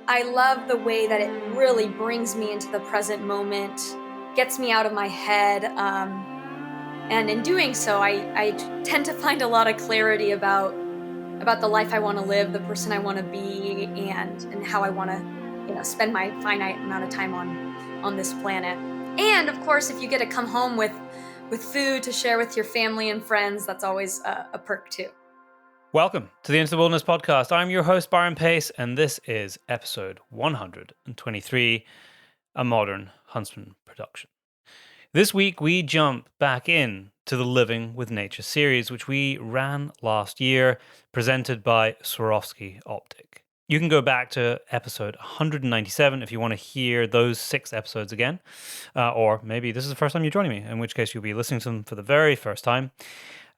I love the way that it really brings me into the present moment, gets me out of my head, and in doing so, I tend to find a lot of clarity about the life I want to live, the person I want to be, and how I want to, spend my finite amount of time on this planet. And of course, if you get to come home with food to share with your family and friends, that's always a perk too. Welcome to the Into the Wilderness podcast. I'm your host, Byron Pace, and this is episode 123, a Modern Huntsman production. This week, we jump back in to the Living with Nature series, which we ran last year, presented by Swarovski Optic. You can go back to episode 197 if you want to hear those 6 episodes again, or maybe this is the first time you're joining me, in which case you'll be listening to them for the very first time.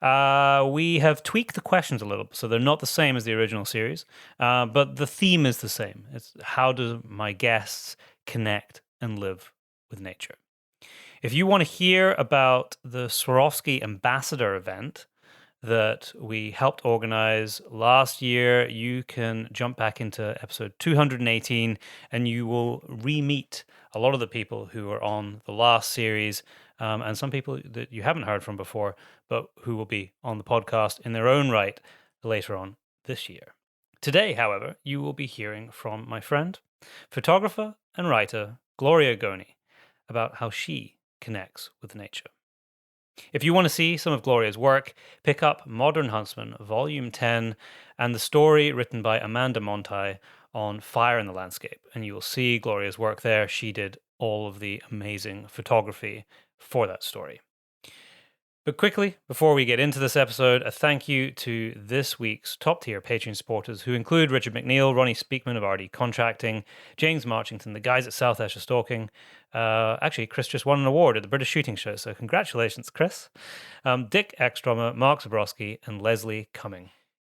We have tweaked the questions a little, so they're not the same as the original series, but the theme is the same. It's how do my guests connect and live with nature? If you want to hear about the Swarovski Ambassador event that we helped organize last year, you can jump back into episode 218 and you will re-meet a lot of the people who were on the last series, and some people that you haven't heard from before, but who will be on the podcast in their own right later on this year. Today, however, you will be hearing from my friend, photographer and writer, Gloria Goni, about how she connects with nature. If you want to see some of Gloria's work, pick up Modern Huntsman, Volume 10, and the story written by Amanda Montai on fire in the landscape. And you will see Gloria's work there. She did all of the amazing photography for that story. But quickly, before we get into this episode, a thank you to this week's top-tier Patreon supporters, who include Richard McNeil, Ronnie Speakman of RD Contracting, James Marchington, the guys at South Esher Stalking. Actually, Chris just won an award at the British Shooting Show, so congratulations, Chris. Dick Ekströmer, Mark Zabrowski, and Leslie Cumming.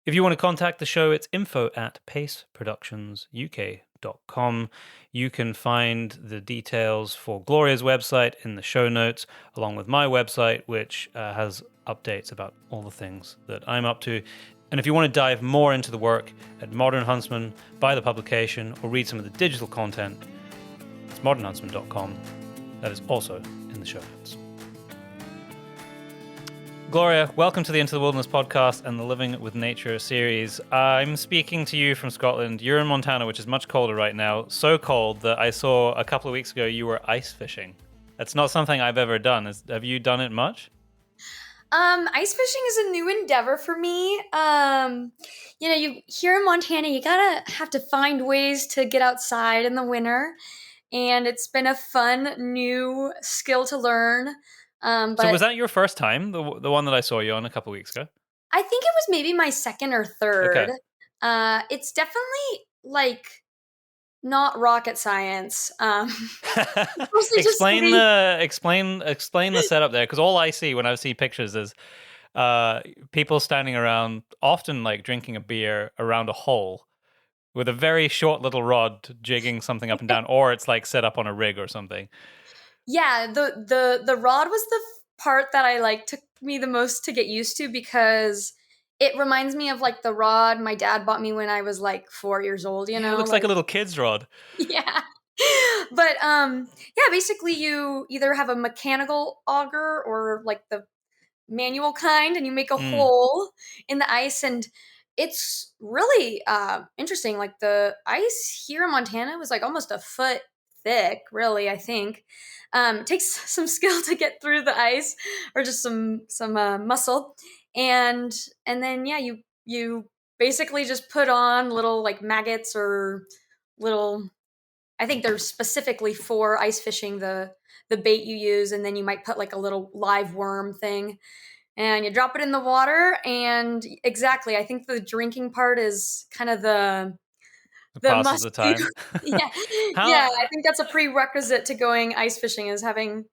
If you want to contact the show, it's info@paceproductionsuk.com. You can find the details for Gloria's website in the show notes, along with my website, which has updates about all the things that I'm up to. And if you want to dive more into the work at Modern Huntsman, buy the publication, or read some of the digital content, it's modernhuntsman.com. That is also in the show notes. Gloria, welcome to the Into the Wilderness podcast and the Living with Nature series. I'm speaking to you from Scotland. You're in Montana, which is much colder right now. So cold that I saw a couple of weeks ago you were ice fishing. That's not something I've ever done. Have you done it much? Ice fishing is a new endeavor for me. You here in Montana, you have to find ways to get outside in the winter, and it's been a fun new skill to learn. So was that your first time, the one that I saw you on a couple of weeks ago? I think it was maybe my second or third. Okay. It's definitely not rocket science. Explain the setup there, because all I see when I see pictures is people standing around, often drinking a beer around a hole with a very short little rod jigging something up and down, or it's set up on a rig or something. Yeah, the rod was the part that took me the most to get used to, because it reminds me of the rod my dad bought me when I was 4 years old, It looks like a little kid's rod. Yeah. But basically you either have a mechanical auger or the manual kind, and you make a hole in the ice, and it's really interesting. The ice here in Montana was almost a foot thick, really, I think. It takes some skill to get through the ice, or just some muscle, and then you basically just put on little maggots or little, I think they're specifically for ice fishing, the bait you use, and then you might put a little live worm thing, and you drop it in the water. And exactly, I think the drinking part is kind of the passes the time. Yeah. Yeah, I think that's a prerequisite to going ice fishing, is having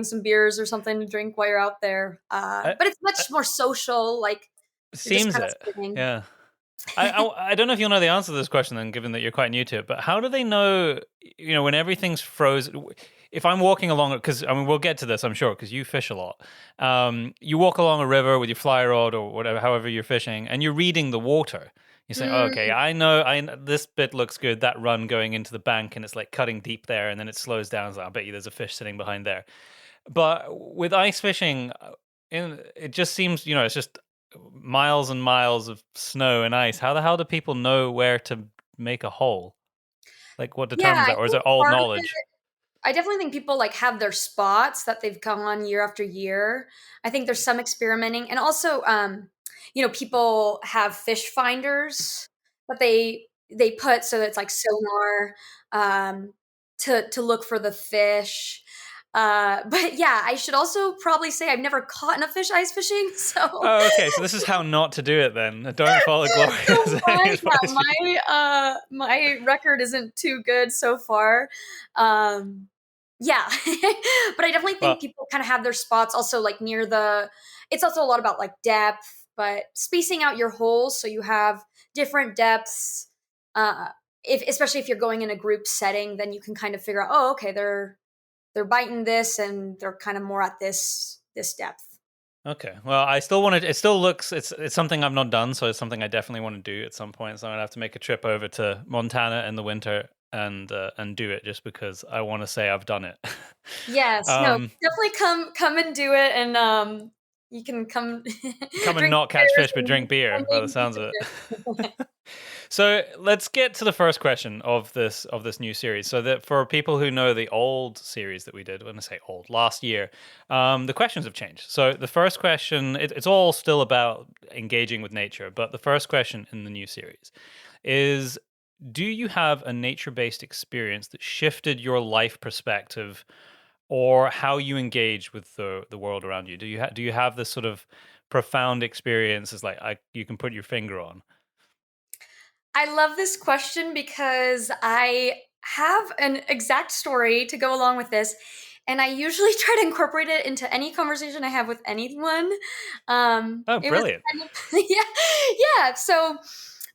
some beers or something to drink while you're out there. But it's much more social. Seems it. Yeah. I don't know if you'll know the answer to this question then, given that you're quite new to it, but how do they know, when everything's frozen? If I'm walking along, because we'll get to this, I'm sure, because you fish a lot. You walk along a river with your fly rod or whatever, however you're fishing, and you're reading the water. You're saying, oh, okay, Mm, this bit looks good. That run going into the bank and it's like cutting deep there, and then it slows down. It's like, I bet you there's a fish sitting behind there. But with ice fishing, it just seems, it's just miles and miles of snow and ice. How the hell do people know where to make a hole? Like, what yeah, determines I that, or is think it old part of it knowledge? I definitely think people like have their spots that they've gone on year after year. I think there's some experimenting, and also, people have fish finders that they put so it's like sonar to look for the fish. But yeah, I should also probably say I've never caught a fish ice fishing, so Oh, okay. So this is how not to do it then. Don't follow Gloria's so any my advice. my record isn't too good so far. Um, yeah, but I definitely think Well, people kind of have their spots also like near the. It's also a lot about like depth, but spacing out your holes so you have different depths. Uh, if especially if you're going in a group setting, then you can kind of figure out, oh, okay, they're biting this and they're kind of more at this depth. okay. Well, I still want to. It still looks. It's something I've not done, so it's something I definitely want to do at some point. So I'm gonna have to make a trip over to Montana in the winter and do it just because I want to say I've done it. Yes, no, um, definitely come and do it, and you can come Come and drink not catch beers fish, but drink and beer. By the maybe eat sounds the of fish. it. So let's get to the first question of this new series. So that for people who know the old series that we did, when I say old, last year, the questions have changed. So the first question, it's all still about engaging with nature, but the first question in the new series is: do you have a nature-based experience that shifted your life perspective or how you engage with the world around you? Do you have this sort of profound experience? It's like you can put your finger on. I love this question because I have an exact story to go along with this, and I usually try to incorporate it into any conversation I have with anyone. Oh, It was brilliant! kind of yeah. So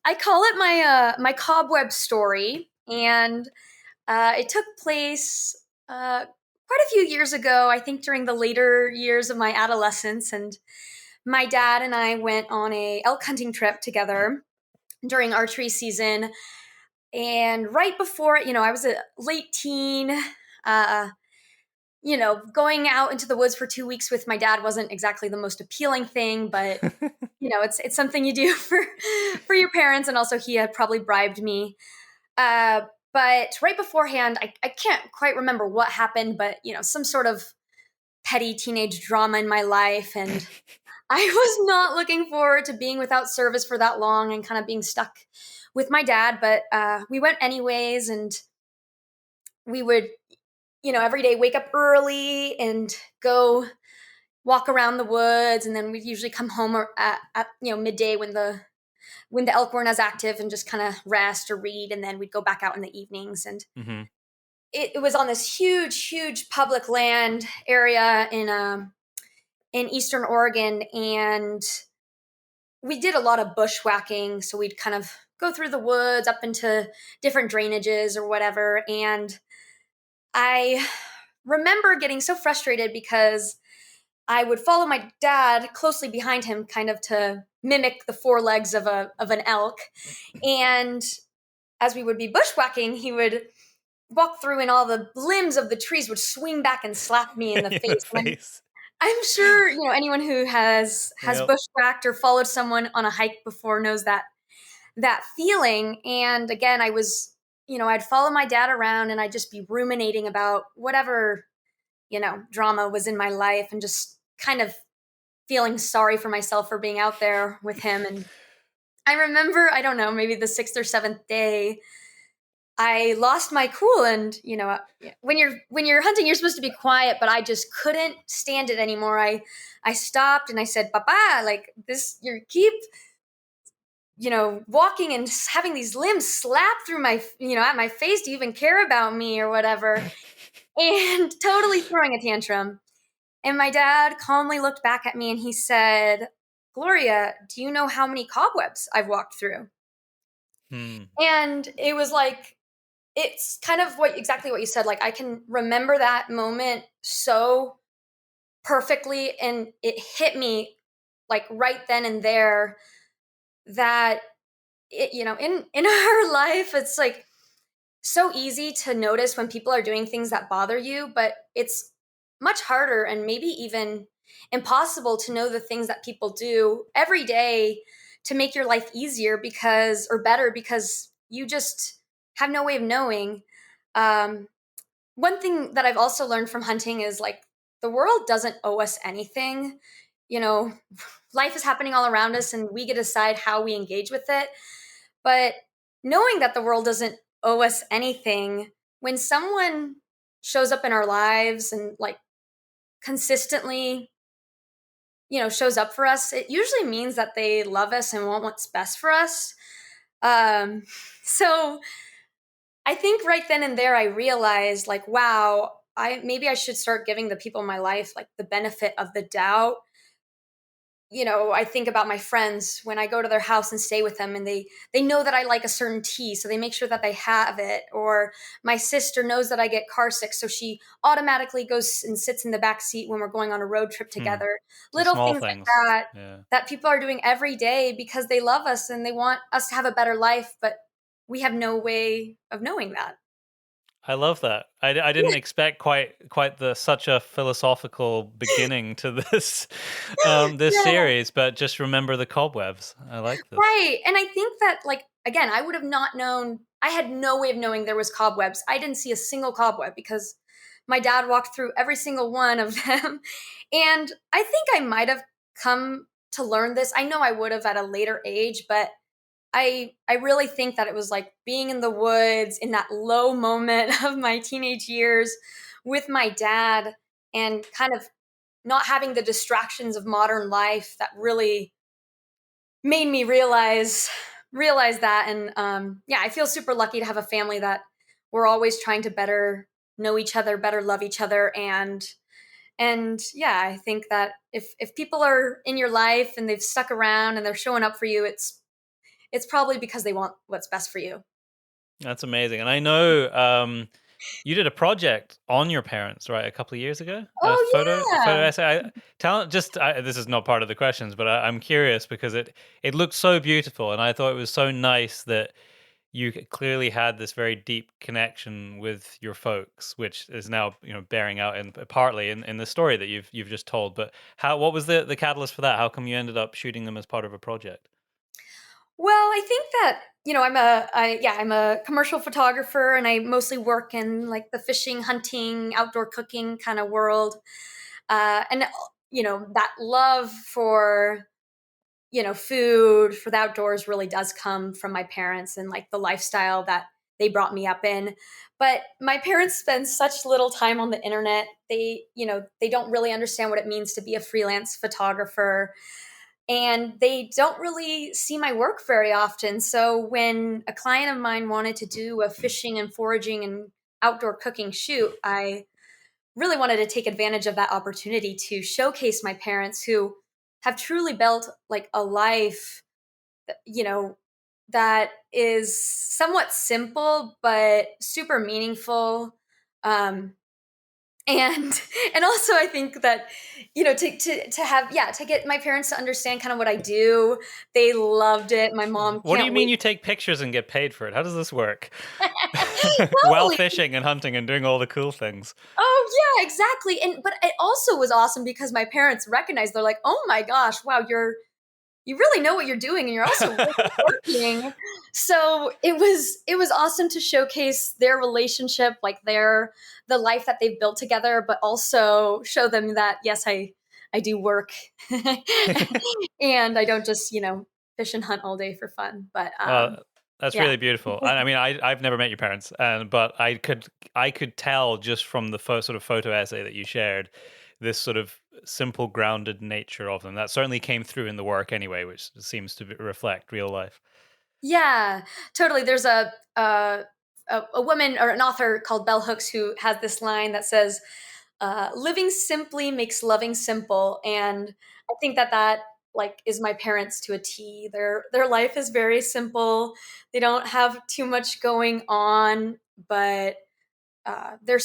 I call it my cobweb story, and it took place quite a few years ago. I think during the later years of my adolescence, and my dad and I went on a elk hunting trip together during archery season. And right before it, I was a late teen. Uh, going out into the woods for 2 weeks with my dad wasn't exactly the most appealing thing, but it's something you do for your parents, and also he had probably bribed me. Uh, but right beforehand, I can't quite remember what happened, but some sort of petty teenage drama in my life, and I was not looking forward to being without service for that long and kind of being stuck with my dad. But we went anyways, and we would, every day wake up early and go walk around the woods, and then we'd usually come home at midday when the elk weren't as active and just kind of rest or read, and then we'd go back out in the evenings. And Hmm. it was on this huge public land area in eastern Oregon, and we did a lot of bushwhacking. So we'd kind of go through the woods up into different drainages or whatever. And I remember getting so frustrated because I would follow my dad closely behind him, kind of to mimic the four legs of an elk. And as we would be bushwhacking, he would walk through and all the limbs of the trees would swing back and slap me in the In the face. And face. I'm sure anyone who has Yep. bushwhacked or followed someone on a hike before knows that feeling. And again, I was, I'd follow my dad around and I'd just be ruminating about whatever, drama was in my life, and just kind of feeling sorry for myself for being out there with him. And I remember, I don't know, maybe the sixth or seventh day, I lost my cool. And when you're hunting, you're supposed to be quiet, but I just couldn't stand it anymore. I stopped and I said, "Papa, like this, you keep walking and having these limbs slap through my, at my face. Do you even care about me or whatever?" And totally throwing a tantrum. And my dad calmly looked back at me and he said, "Gloria, do you know how many cobwebs I've walked through?" Hmm. And it was like, it's kind of exactly what you said. Like, I can remember that moment so perfectly, and it hit me like right then and there that in our life, it's like so easy to notice when people are doing things that bother you, but it's much harder and maybe even impossible to know the things that people do every day to make your life easier because or better because you just have no way of knowing. Um, One thing that I've also learned from hunting is like the world doesn't owe us anything. You know, life is happening all around us and we get to decide how we engage with it. But knowing that the world doesn't owe us anything, when someone shows up in our lives and like consistently, shows up for us, it usually means that they love us and want what's best for us. Um, so I think right then and there I realized like, wow, I should start giving the people in my life like the benefit of the doubt. I think about my friends when I go to their house and stay with them and they know that I like a certain tea, so they make sure that they have it. Or my sister knows that I get car sick, so she automatically goes and sits in the back seat when we're going on a road trip Hmm. together. The Little small things like things. that Yeah. that people are doing every day because they love us and they want us to have a better life, but we have no way of knowing that. I love that. I didn't expect quite the such a philosophical beginning to this this Yeah. series, but just remember the cobwebs. I like this. Right. And I think that, like, again, I would have not known, I had no way of knowing there was cobwebs. I didn't see a single cobweb because my dad walked through every single one of them. And I think I might have come to learn this. I know I would have at a later age, but I really think that it was like being in the woods in that low moment of my teenage years with my dad and kind of not having the distractions of modern life that really made me realize that. And yeah, I feel super lucky to have a family that we're always trying to better know each other, better love each other. And yeah, I think that if people are in your life and they've stuck around and they're showing up for you, it's probably because they want what's best for you. That's amazing. And I know you did a project on your parents, right, a couple of years ago? A photo Oh essay. This is not part of the questions, but I'm curious because it looked so beautiful, and I thought it was so nice that you clearly had this very deep connection with your folks, which is now bearing out in partly in the story that you've just told. But what was the catalyst for that? How come you ended up shooting them as part of a project? well, I think that I'm a commercial photographer, and I mostly work in like the fishing, hunting, outdoor cooking kind of world. And that love for food, for the outdoors really does come from my parents and like the lifestyle that they brought me up in. But my parents spend such little time on the internet. They don't really understand what it means to be a freelance photographer, and they don't really see my work very often. So when a client of mine wanted to do a fishing and foraging and outdoor cooking shoot, I really wanted to take advantage of that opportunity to showcase my parents who have truly built like a life, you know, that is somewhat simple but super meaningful. Um, and and also I think that to have to get my parents to understand kind of what I do. They loved it. My mom What do you can't mean wait. you take pictures and get paid for it? How does this work? While Totally. fishing and hunting and doing all the cool things. Oh yeah, exactly. And but it also was awesome because my parents recognized, they're like, "Oh my gosh, wow, you really know what you're doing and you're also really working." So it was awesome to showcase their relationship, like the life that they've built together, but also show them that yes, I do work. And I don't just, fish and hunt all day for fun. But That's yeah. really beautiful. I mean, I've never met your parents, but I could tell just from the sort of photo essay that you shared, this sort of simple, grounded nature of them. That certainly came through in the work anyway, which seems to reflect real life. Yeah, totally. There's a woman or an author called Bell Hooks who has this line that says, "Living simply makes loving simple," and I think that like is my parents to a T. Their life is very simple. They don't have too much going on, but they're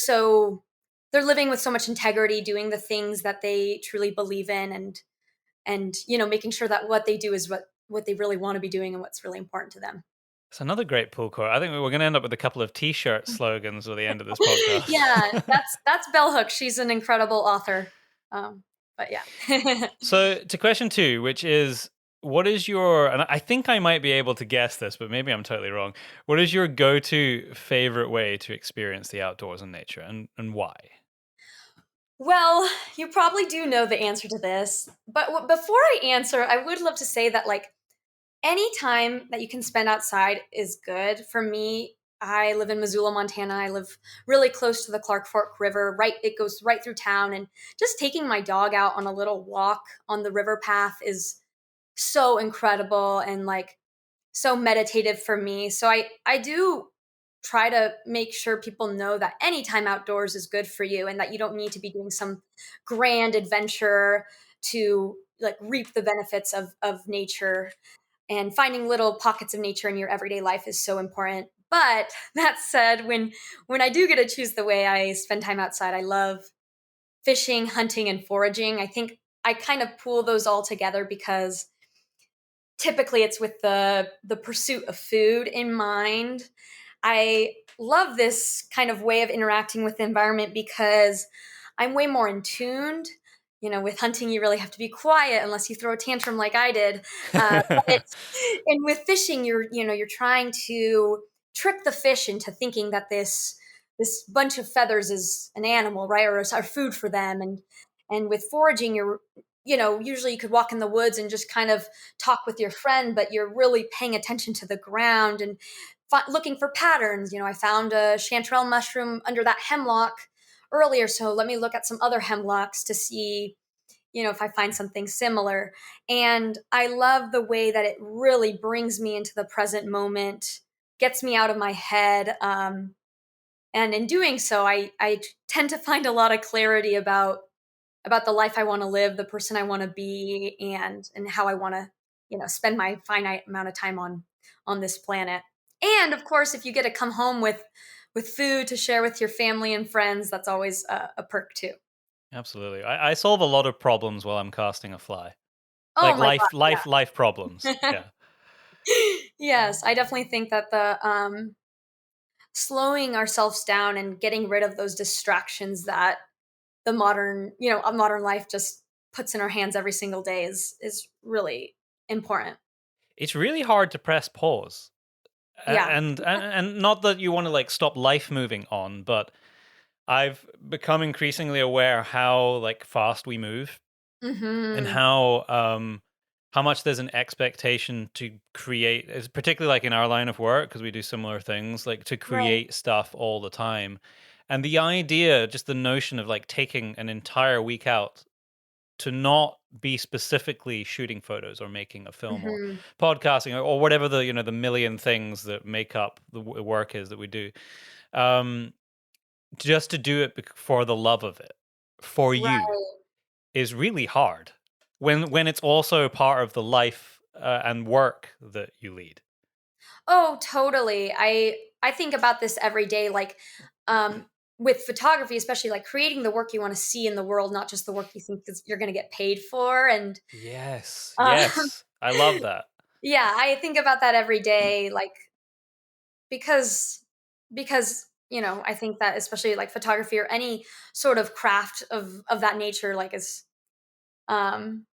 living with so much integrity, doing the things that they truly believe in, and making sure that what they do is what what they really want to be doing and what's really important to them. It's another great pull quote. I think we're going to end up with a couple of T-shirt slogans at the end of this podcast. Yeah, that's Bell Hooks. She's an incredible author. But yeah. So to question 2, which is, what is your, and I think I might be able to guess this, but maybe I'm totally wrong. What is your go-to favorite way to experience the outdoors and nature, and why? Well, you probably do know the answer to this, but before I answer, I would love to say that like any time that you can spend outside is good. For me, I live in Missoula, Montana. I live really close to the Clark Fork River. Right, it goes right through town, and just taking my dog out on a little walk on the river path is so incredible and like so meditative for me. So I do try to make sure people know that any time outdoors is good for you and that you don't need to be doing some grand adventure to like reap the benefits of nature, and finding little pockets of nature in your everyday life is so important. But that said, when I do get to choose the way I spend time outside, I love fishing, hunting, and foraging. I think I kind of pool those all together because typically it's with the pursuit of food in mind. I love this kind of way of interacting with the environment because I'm way more in tuned. You know, with hunting, you really have to be quiet unless you throw a tantrum like I did. But and with fishing, you're trying to trick the fish into thinking that this bunch of feathers is an animal, right, or is our food for them. And with foraging, usually you could walk in the woods and just kind of talk with your friend, but you're really paying attention to the ground and looking for patterns. I found a chanterelle mushroom under that hemlock earlier, so let me look at some other hemlocks to see, if I find something similar. And I love the way that it really brings me into the present moment, gets me out of my head. And in doing so, I tend to find a lot of clarity about the life I want to live, the person I want to be, and how I want to, spend my finite amount of time on this planet. And of course, if you get to come home with food to share with your family and friends, that's always a perk too. Absolutely. I solve a lot of problems while I'm casting a fly. Oh Like my life problems. god, yeah. Yeah. Yes, I definitely think that the slowing ourselves down and getting rid of those distractions that the modern, a modern life just puts in our hands every single day is really important. It's really hard to press pause. Yeah. And not that you want to like stop life moving on, but I've become increasingly aware how like fast we move, and Mhm. how much there's an expectation to create, particularly like in our line of work, because we do similar things, like to Right. create stuff all the time. And the idea, just the notion of like taking an entire week out to not be specifically shooting photos or making a film or Mhm. podcasting, or whatever the the million things that make up the work is that we do, um just to do it for the love of it, for you, Right. is really hard when it's also part of the life and work that you lead. Oh, totally. I think about this every day, like, um, with photography, especially, like, creating the work you wanna see in the world, not just the work you think is you're gonna get paid for, and, Yes, um yes, I love that. yeah, I think about that every day, like, because I think that especially, like, photography or any sort of craft of that nature, like, is, um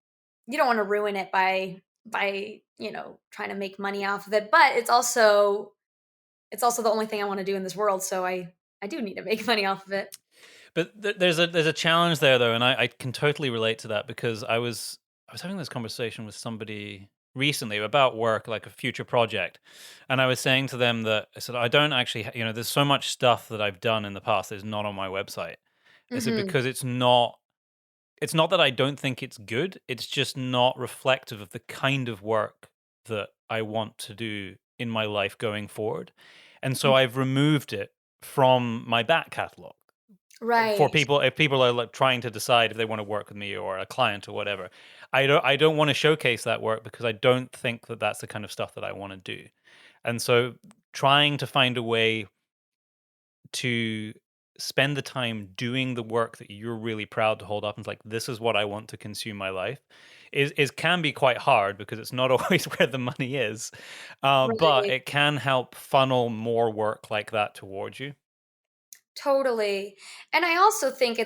you don't wanna ruin it by, trying to make money off of it, but it's also the only thing I wanna do in this world, so I do need to make money off of it. But there's a challenge there though, and I can totally relate to that, because I was having this conversation with somebody recently about work, like a future project, and I was saying to them that I said I don't actually, there's so much stuff that I've done in the past that's not on my website. I said Mhm. because it's not that I don't think it's good, it's just not reflective of the kind of work that I want to do in my life going forward. And so Mm. I've removed it from my back catalog for Right. people, if people are like trying to decide if they want to work with me or a client or whatever. I don't want to showcase that work because I don't think that that's the kind of stuff that I want to do. And so trying to find a way to spend the time doing the work that you're really proud to hold up and it's like, this is what I want to consume my life, is can be quite hard because it's not always where the money is, but Right. it can help funnel more work like that towards you. Totally. And I also think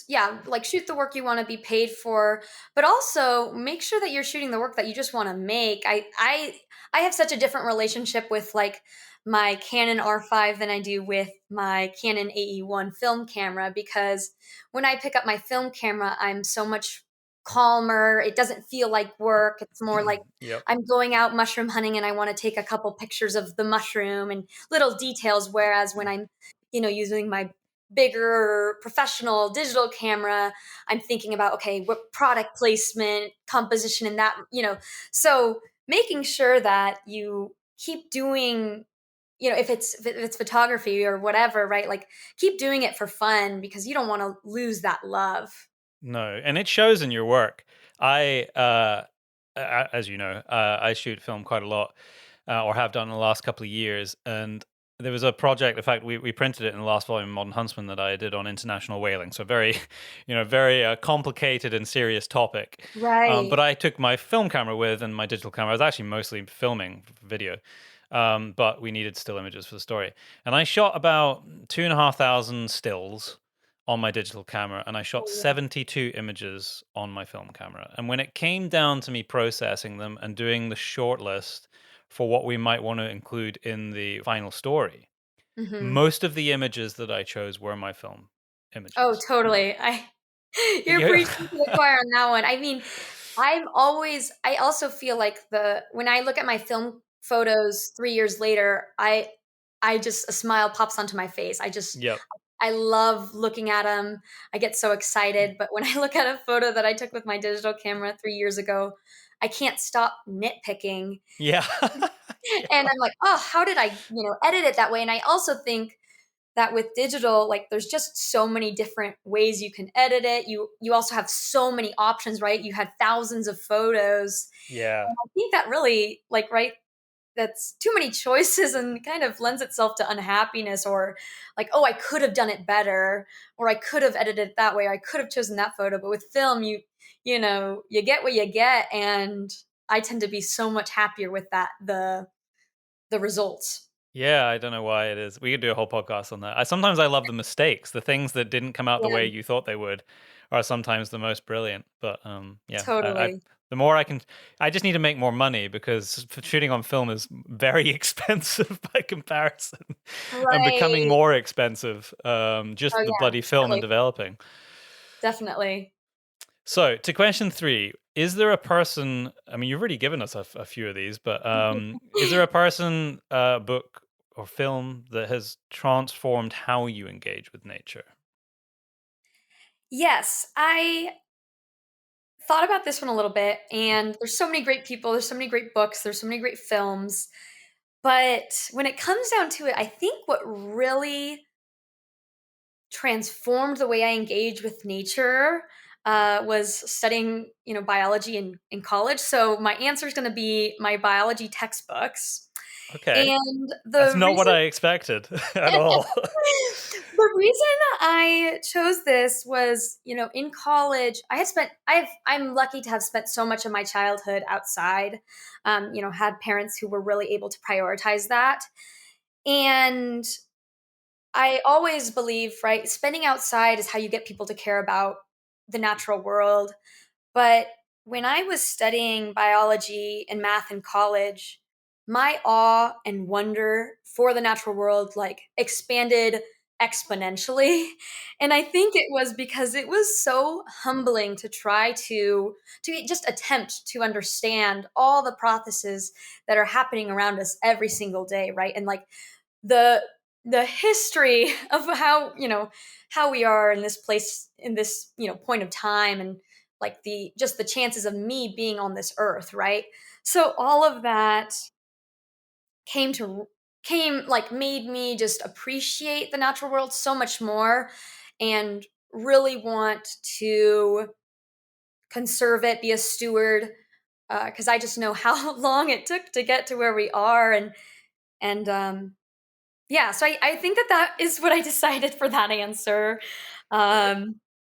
yeah, like shoot the work you want to be paid for, but also make sure that you're shooting the work that you just want to make. I have such a different relationship with like my Canon R5 than I do with my Canon AE1 film camera, because when I pick up my film camera, I'm so much calmer. It doesn't feel like work. It's more like Yep. I'm going out mushroom hunting and I want to take a couple pictures of the mushroom and little details, whereas when I'm using my bigger professional digital camera, I'm thinking about, okay, what product placement, composition, and that, so making sure that you keep doing, if it's photography or whatever, right? Like keep doing it for fun because you don't want to lose that love. No, and it shows in your work. I, as you know, I shoot film quite a lot, or have done in the last couple of years. And there was a project. In fact, we printed it in the last volume of Modern Huntsman that I did on international whaling. So very, very complicated and serious topic. But Right. I took my film camera with and my digital camera. I was actually mostly filming video. But we needed still images for the story. And I shot about 2,500 stills on my digital camera, and I shot Oh, yeah. 72 images on my film camera. And when it came down to me processing them and doing the shortlist for what we might want to include in the final story, Hmm. most of the images that I chose were my film Oh, images. totally. You're Yeah. preaching to the choir on that one. I mean, I also feel like when I look at my film photos 3 years later, I just a smile pops onto my face. Yep. I love looking at them. I get so excited, but when I look at a photo that I took with my digital camera 3 years ago, I can't stop nitpicking, Yeah. and Yeah. I'm like, "Oh, how did I, edit it that way?" And I also think that with digital, like there's just so many different ways you can edit it. You also have so many options, right? You had thousands of photos. Yeah. And I think that really, like, right, that's too many choices and kind of lends itself to unhappiness, or like, oh, I could have done it better, or I could have edited it that way, or I could have chosen that photo. But with film, you get what you get, and I tend to be so much happier with the results. Yeah, I don't know why it is. We could do a whole podcast on that. Sometimes I love the mistakes, the things that didn't come out the way Yeah, you thought they would, are sometimes the most brilliant. But yeah, I totally. the more I can, I just need to make more money because shooting on film is very expensive by comparison, and becoming Right. more expensive. Oh Just the yeah, bloody film and definitely. developing. Definitely. So, to question three, is there a person? I mean, you've already given us a few of these, but is there a person, book, or film that has transformed how you engage with nature? Yes, I thought about this one a little bit, and there's so many great people, there's so many great books, there's so many great films, but when it comes down to it, I think what really transformed the way I engage with nature was studying, biology in college. So my answer is going to be my biology textbooks, Okay, and that's the not what reason I expected at all. the reason I chose this was, in college, I'm lucky to have spent so much of my childhood outside, had parents who were really able to prioritize that. And I always believe, right, spending outside is how you get people to care about the natural world. But when I was studying biology and math in college, my awe and wonder for the natural world like expanded exponentially. And I think it was because it was so humbling to try to just attempt to understand all the processes that are happening around us every single day, right? And like the the history of how we are in this place in this point of time, and like the chances of me being on this earth, right? So all of that came to came like made me just appreciate the natural world so much more, and really want to conserve it, be a steward, because I just know how long it took to get to where we are. And yeah, so I think that is what I decided for that answer.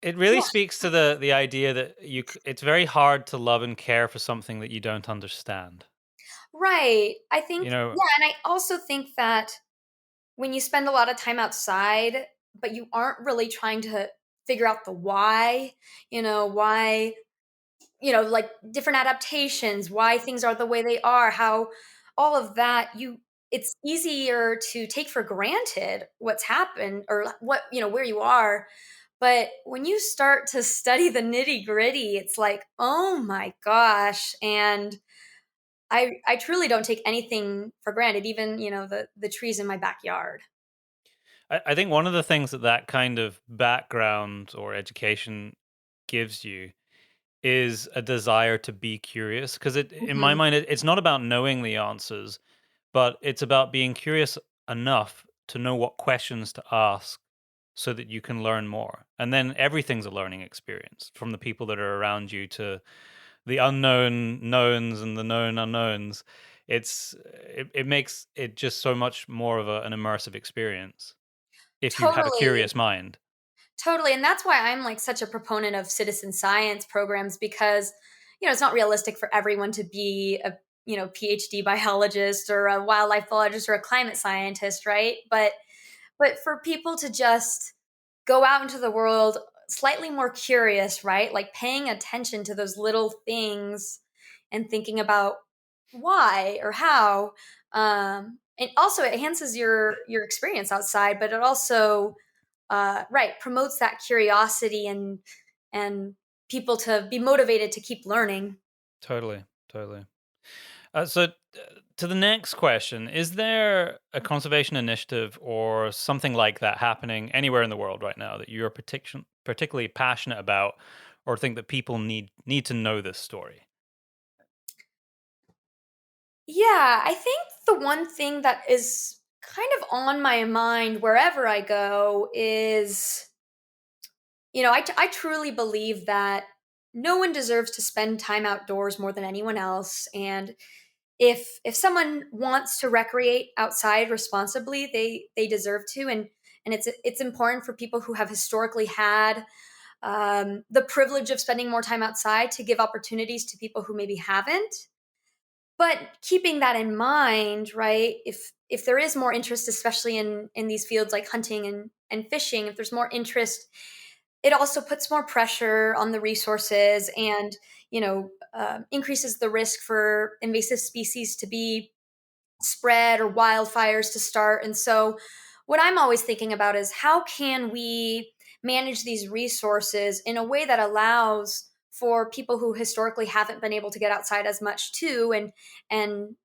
It really Yeah, speaks to the idea that it's very hard to love and care for something that you don't understand. right. I think You know, yeah, and I also think that when you spend a lot of time outside, but you aren't really trying to figure out the why, why, like different adaptations, why things are the way they are, how all of that, it's easier to take for granted what's happened or what, where you are. But when you start to study the nitty-gritty, it's like, "Oh my gosh." And I truly don't take anything for granted, even, the trees in my backyard. I think one of the things that that kind of background or education gives you is a desire to be curious. Because in my Mhm. mind, it's not about knowing the answers, but it's about being curious enough to know what questions to ask so that you can learn more. And then everything's a learning experience, from the people that are around you to the unknown knowns and the known unknowns. It makes it just so much more of an immersive experience if you have a Totally. curious mind. Totally, and that's why I'm, like, such a proponent of citizen science programs because, it's not realistic for everyone to be a, PhD biologist or a wildlife biologist or a climate scientist, right? But for people to just go out into the world slightly more curious, right? Like, paying attention to those little things and thinking about why or how, and also it enhances your experience outside, but it also right, promotes that curiosity and people to be motivated to keep learning. Totally, totally. So, to the next question, is there a conservation initiative or something like that happening anywhere in the world right now that you're particularly passionate about, or think that people need to know this story? Yeah, I think the one thing that is kind of on my mind wherever I go is, I truly believe that no one deserves to spend time outdoors more than anyone else. And if someone wants to recreate outside responsibly, they deserve to. And it's important for people who have historically had the privilege of spending more time outside to give opportunities to people who maybe haven't. But keeping that in mind, right? If there is more interest, especially in these fields like hunting and fishing, if there's more interest, it also puts more pressure on the resources and increases the risk for invasive species to be spread or wildfires to start. And so, what I'm always thinking about is how can we manage these resources in a way that allows for people who historically haven't been able to get outside as much too, and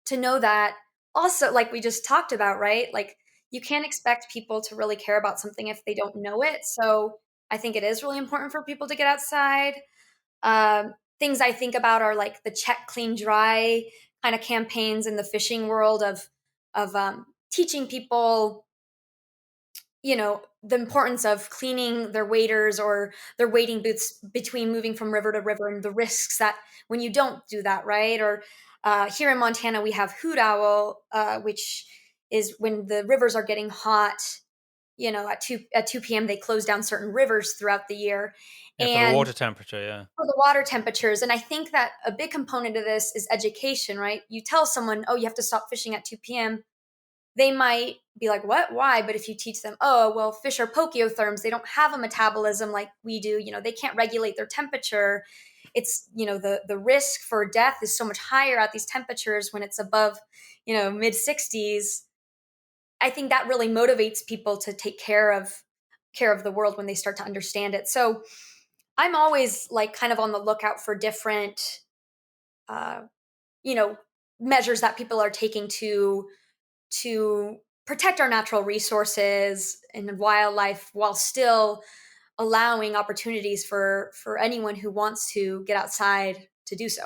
to know that also, like we just talked about, right? Like you can't expect people to really care about something if they don't know it. So I think it is really important for people to get outside. Things I think about are like the check, clean, dry kind of campaigns in the fishing world of teaching people, the importance of cleaning their waders or their wading boots between moving from river to river and the risks that when you don't do that, right? Or here in Montana, we have hoot owl, which is when the rivers are getting hot. At 2 p.m. they close down certain rivers throughout the year, Yeah, for the and water temperature. Yeah, for the water temperatures. And I think that a big component of this is education, right? You tell someone, oh, you have to stop fishing at 2 p.m. They might be like, what? Why? But if you teach them, oh, well, fish are pokiotherms, they don't have a metabolism like we do, they can't regulate their temperature. It's, the risk for death is so much higher at these temperatures when it's above, mid 60s. I think that really motivates people to take care of the world when they start to understand it. So I'm always like kind of on the lookout for different, uh, you know, measures that people are taking to protect our natural resources and wildlife while still allowing opportunities for anyone who wants to get outside to do so.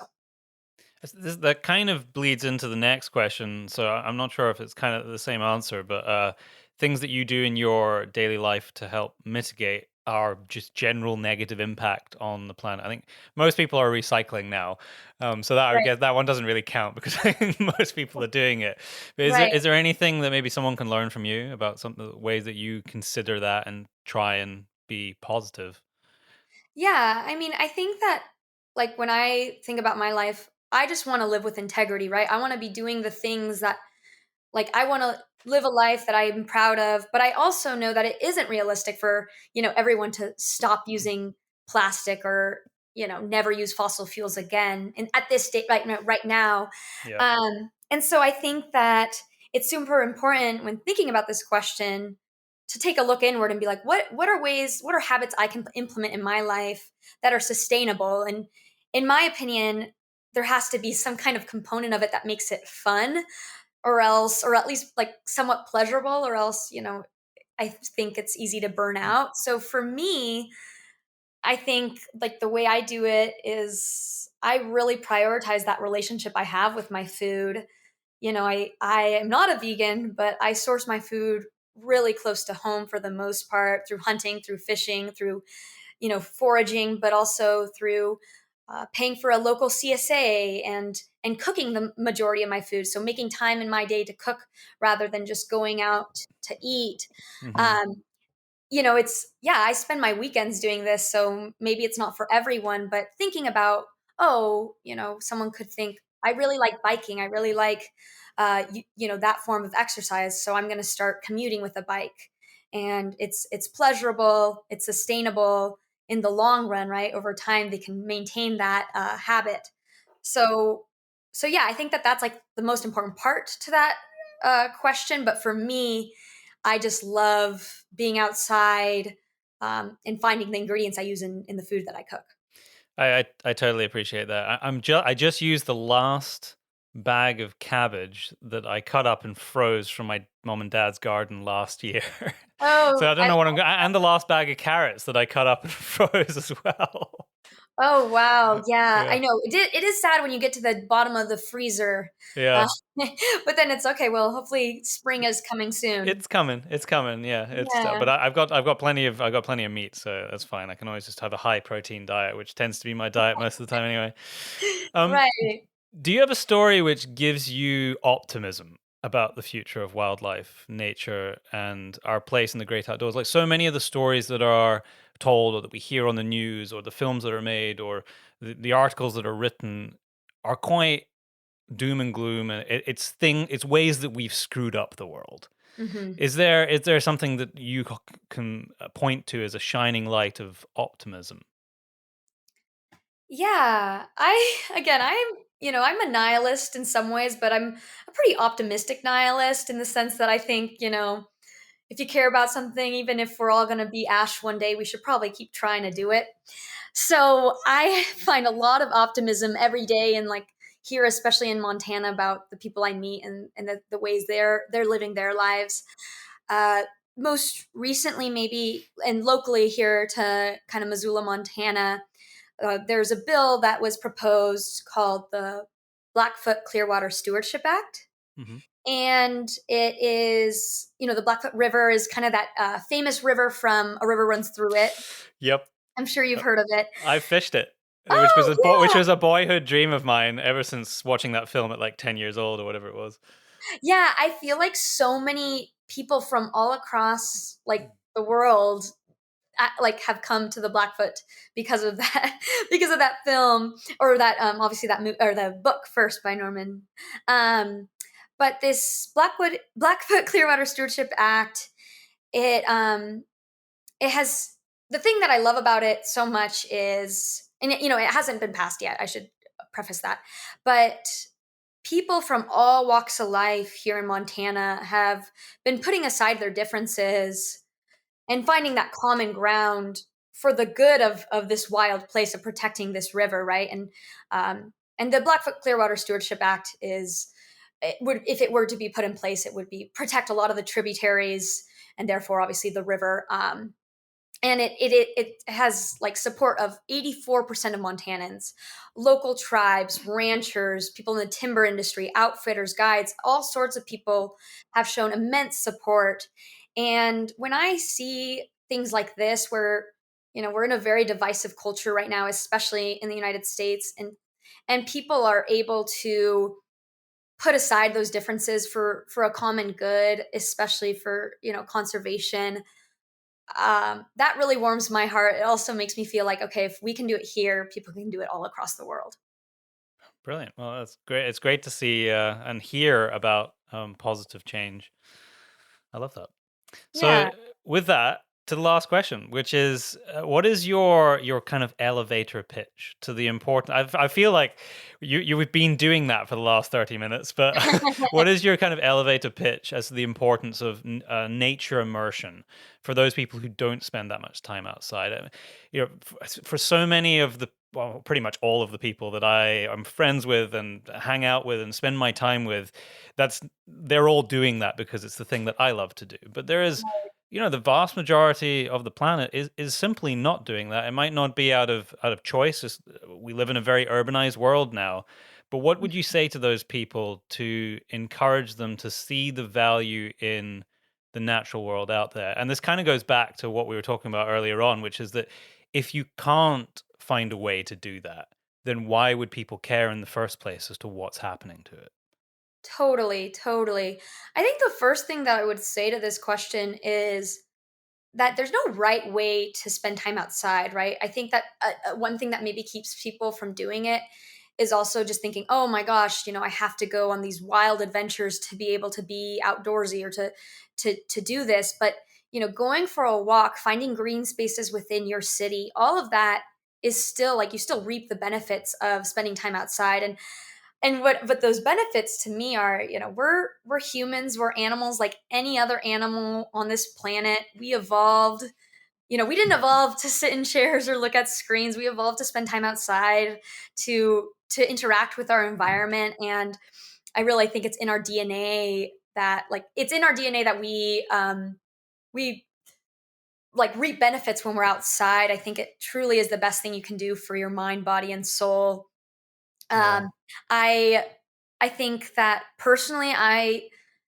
that kind of bleeds into the next question. So I'm not sure if it's kind of the same answer, but things that you do in your daily life to help mitigate our just general negative impact on the planet. I think most people are recycling now, so that I would Right. guess that one doesn't really count because I think most people are doing it. But Right. is there anything that maybe someone can learn from you about some of the ways that you consider that and try and be positive? Yeah, I mean, I think that, like, when I think about my life, I just wanna live with integrity, right? I wanna be doing the things that, like, I wanna live a life that I'm proud of, but I also know that it isn't realistic for, everyone to stop using plastic or, never use fossil fuels again, and at this state right now. Yeah. And so I think that it's super important when thinking about this question to take a look inward and be like, what are habits I can implement in my life that are sustainable? And in my opinion, there has to be some kind of component of it that makes it fun, or at least like somewhat pleasurable, or else, I think it's easy to burn out. So for me, I think like the way I do it is I really prioritize that relationship I have with my food. I am not a vegan, but I source my food really close to home for the most part, through hunting, through fishing, through, foraging, but also through paying for a local CSA, and cooking the majority of my food. So making time in my day to cook rather than just going out to eat. Hmm. Um, I spend my weekends doing this, so maybe it's not for everyone, but thinking about, oh, someone could think, I really like biking. I really like, that form of exercise. So I'm going to start commuting with a bike, and it's pleasurable, it's sustainable in the long run, right? Over time, they can maintain that habit. So, so yeah, I think that that's like the most important part to that question. But for me, I just love being outside, and finding the ingredients I use in the food that I cook. I totally appreciate that. I just used the last bag of cabbage that I cut up and froze from my mom and dad's garden last year. So Oh, I don't know what I'm going, and the last bag of carrots that I cut up and froze as well. oh wow, yeah, Yeah. I know. It is sad when you get to the bottom of the freezer, uh, Yeah. but then it's okay. Well, hopefully spring is coming soon. It's coming. It's coming. Yeah, Yeah, but I've got plenty of meat, so that's fine. I can always just have a high protein diet, which tends to be my diet most of the time anyway. Um, right. do you have a story which gives you optimism about the future of wildlife, nature, and our place in the great outdoors? Like so many of the stories that are told, or that we hear on the news, or the films that are made, or the articles that are written, are quite doom and gloom, and it's ways that we've screwed up the world. Hmm. Is there something that you can point to as a shining light of optimism? Yeah, I'm a nihilist in some ways, but I'm a pretty optimistic nihilist in the sense that I think, if you care about something, even if we're all going to be ash one day, we should probably keep trying to do it. So I find a lot of optimism every day, and like here, especially in Montana, about the people I meet, and the ways they're living their lives. Uh, Most recently, maybe, and locally here to kind of Missoula, Montana, there's a bill that was proposed called the Blackfoot Clearwater Stewardship Act. Hmm. And it is, the Blackfoot River is kind of that famous river from A River Runs Through It. Yep. I'm sure you've Uh, heard of it. I fished it, Oh, which yeah. was a boyhood dream of mine ever since watching that film at like 10 years old or whatever it was. Yeah, I feel like so many people from all across like the world like have come to the Blackfoot because of that because of that film, or that obviously that or the book first by Norman. Um but this Blackfoot Clearwater Stewardship Act, it has, the thing that I love about it so much is, and it hasn't been passed yet. I should preface that. But people from all walks of life here in Montana have been putting aside their differences and finding that common ground for the good of this wild place, of protecting this river, right? And the Blackfoot Clearwater Stewardship Act is, it would, if it were to be put in place, it would be protect a lot of the tributaries, and therefore obviously the river. And it has like support of 84% of Montanans, local tribes, ranchers, people in the timber industry, outfitters, guides, all sorts of people have shown immense support. And when I see things like this, where we're in a very divisive culture right now, especially in the United States, and people are able to put aside those differences for a common good, especially for conservation, that really warms my heart. It also makes me feel like, okay, if we can do it here, people can do it all across the world. Brilliant. Well, that's great. It's great to see and hear about positive change. I love that. Yeah. So, with that, to the last question, which is, what is your kind of elevator pitch to the important? I feel like you've been doing that for the last 30 minutes, but what is your kind of elevator pitch as to the importance of nature immersion for those people who don't spend that much time outside? For so many of the well, pretty much all of the people that I am friends with and hang out with and spend my time with, they're all doing that because it's the thing that I love to do. But there is, the vast majority of the planet is simply not doing that. It might not be out of choice. We live in a very urbanized world now. But what would you say to those people to encourage them to see the value in the natural world out there? And this kind of goes back to what we were talking about earlier on, which is that if you can't find a way to do that, then why would people care in the first place as to what's happening to it? Totally, totally. I think the first thing that I would say to this question is that there's no right way to spend time outside, right? I think that one thing that maybe keeps people from doing it is also just thinking, oh my gosh, I have to go on these wild adventures to be able to be outdoorsy or to do this. But going for a walk, finding green spaces within your city, all of that is still like you still reap the benefits of spending time outside. And what but those benefits to me are, we're humans, we're animals like any other animal on this planet. We evolved, we didn't evolve to sit in chairs or look at screens. We evolved to spend time outside, to interact with our environment. And I really think it's in our DNA that we like reap benefits when we're outside. I think it truly is the best thing you can do for your mind, body, and soul. Yeah. um, I I think that personally, I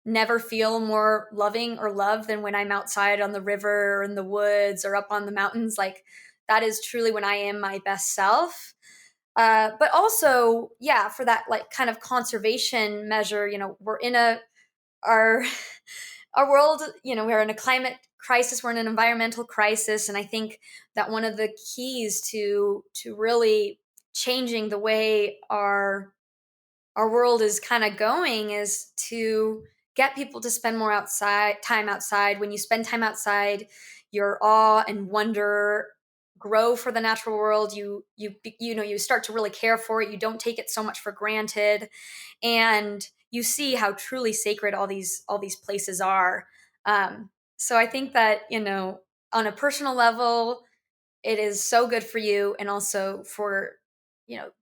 never feel more loving or loved than when I'm outside on the river or in the woods or up on the mountains. Like that is truly when I am my best self. But also, yeah, for that like kind of conservation measure, we're in our our world, we're in a climate crisis, we're in an environmental crisis, and I think that one of the keys to really changing the way our world is kind of going is to get people to spend more time outside. When you spend time outside, your awe and wonder grow for the natural world. You start to really care for it. You don't take it so much for granted, and you see how truly sacred all these places are. So I think that on a personal level, it is so good for you, and also for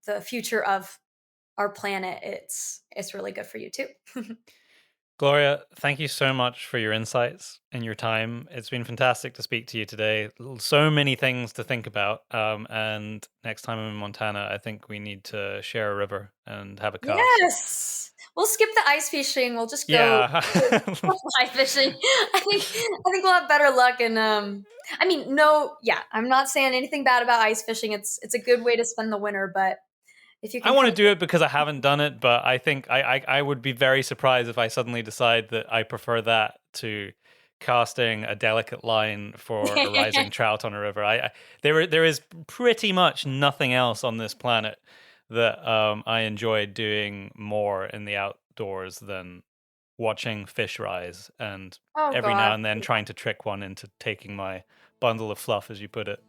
the future of our planet. It's really good for you too. Gloria, thank you so much for your insights and your time. It's been fantastic to speak to you today. So many things to think about. And next time I'm in Montana, I think we need to share a river and have a cast. Yes, we'll skip the ice fishing. We'll just go Yeah. fly fishing. I think we'll have better luck. And I mean, no, yeah, I'm not saying anything bad about ice fishing. It's a good way to spend the winter, but if you I can want come, to do it because I haven't done it, but I think I would be very surprised if I suddenly decide that I prefer that to casting a delicate line for a rising trout on a river. There is pretty much nothing else on this planet that I enjoy doing more in the outdoors than watching fish rise and oh every now God. and then trying to trick one into taking my bundle of fluff, as you put it.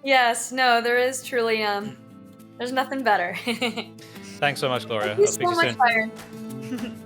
Yes, no, there is truly there's nothing better. Thank Thanks so much, Gloria. you I'll speak so to you much, soon. Byron.